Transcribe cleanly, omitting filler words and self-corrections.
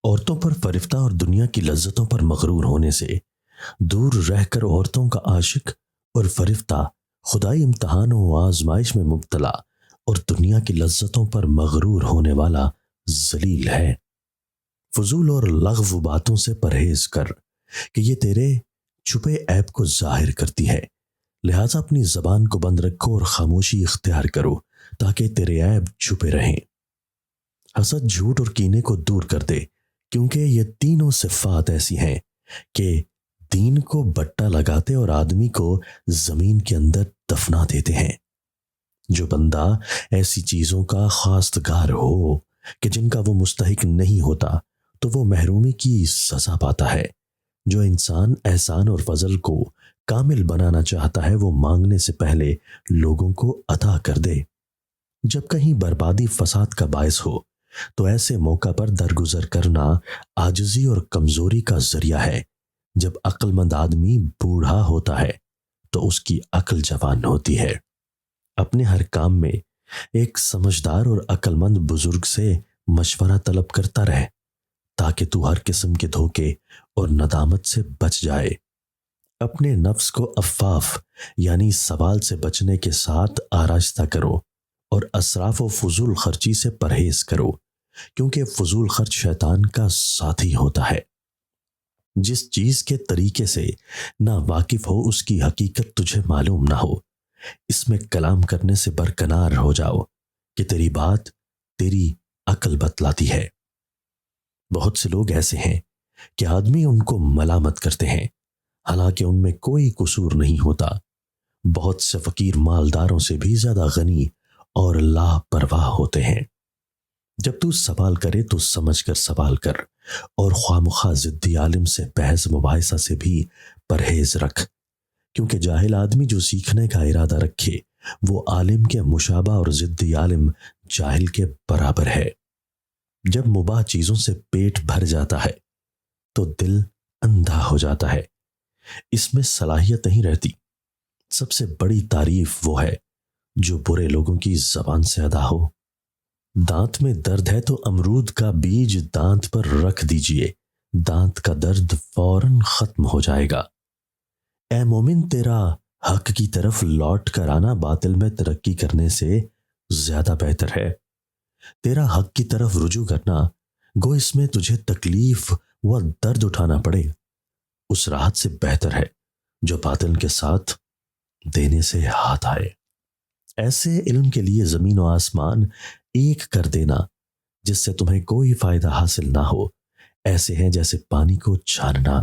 عورتوں پر فرفتہ اور دنیا کی لذتوں پر مغرور ہونے سے دور رہ کر عورتوں کا عاشق اور فرفتہ خدائی امتحان و آزمائش میں مبتلا اور دنیا کی لذتوں پر مغرور ہونے والا ذلیل ہے۔ فضول اور لغو باتوں سے پرہیز کر کہ یہ تیرے چھپے عیب کو ظاہر کرتی ہے، لہٰذا اپنی زبان کو بند رکھو اور خاموشی اختیار کرو تاکہ تیرے عیب چھپے رہیں۔ حسد، جھوٹ اور کینے کو دور کر دے، کیونکہ یہ تینوں صفات ایسی ہیں کہ دین کو بٹا لگاتے اور آدمی کو زمین کے اندر دفنا دیتے ہیں۔ جو بندہ ایسی چیزوں کا خواستگار ہو کہ جن کا وہ مستحق نہیں ہوتا تو وہ محرومی کی سزا پاتا ہے۔ جو انسان احسان اور فضل کو کامل بنانا چاہتا ہے وہ مانگنے سے پہلے لوگوں کو عطا کر دے۔ جب کہیں بربادی فساد کا باعث ہو تو ایسے موقع پر درگزر کرنا عاجزی اور کمزوری کا ذریعہ ہے۔ جب عقل مند آدمی بوڑھا ہوتا ہے تو اس کی عقل جوان ہوتی ہے۔ اپنے ہر کام میں ایک سمجھدار اور عقل مند بزرگ سے مشورہ طلب کرتا رہے تاکہ تو ہر قسم کے دھوکے اور ندامت سے بچ جائے۔ اپنے نفس کو عفاف یعنی سوال سے بچنے کے ساتھ آراستہ کرو اور اسراف و فضول خرچی سے پرہیز کرو، کیونکہ فضول خرچ شیطان کا ساتھی ہوتا ہے۔ جس چیز کے طریقے سے نہ واقف ہو اس کی حقیقت تجھے معلوم نہ ہو، اس میں کلام کرنے سے برکنار ہو جاؤ کہ تیری بات تیری عقل بتلاتی ہے۔ بہت سے لوگ ایسے ہیں کہ آدمی ان کو ملامت کرتے ہیں حالانکہ ان میں کوئی قصور نہیں ہوتا۔ بہت سے فقیر مالداروں سے بھی زیادہ غنی اور لاپرواہ ہوتے ہیں۔ جب تو سوال کرے تو سمجھ کر سوال کر اور خواہ ضدی عالم سے بحث مباحثہ سے بھی پرہیز رکھ، کیونکہ جاہل آدمی جو سیکھنے کا ارادہ رکھے وہ عالم کے مشابہ اور ضدی عالم جاہل کے برابر ہے۔ جب مباح چیزوں سے پیٹ بھر جاتا ہے تو دل اندھا ہو جاتا ہے، اس میں صلاحیت نہیں رہتی۔ سب سے بڑی تعریف وہ ہے جو برے لوگوں کی زبان سے ادا ہو۔ دانت میں درد ہے تو امرود کا بیج دانت پر رکھ دیجئے، دانت کا درد فوراً ختم ہو جائے گا۔ اے مومن، تیرا حق کی طرف لوٹ کر آنا باطل میں ترقی کرنے سے زیادہ بہتر ہے۔ تیرا حق کی طرف رجوع کرنا گو اس میں تجھے تکلیف و درد اٹھانا پڑے، اس راحت سے بہتر ہے جو باطل کے ساتھ دینے سے ہاتھ آئے۔ ایسے علم کے لیے زمین و آسمان ایک کر دینا جس سے تمہیں کوئی فائدہ حاصل نہ ہو، ایسے ہیں جیسے پانی کو چھاننا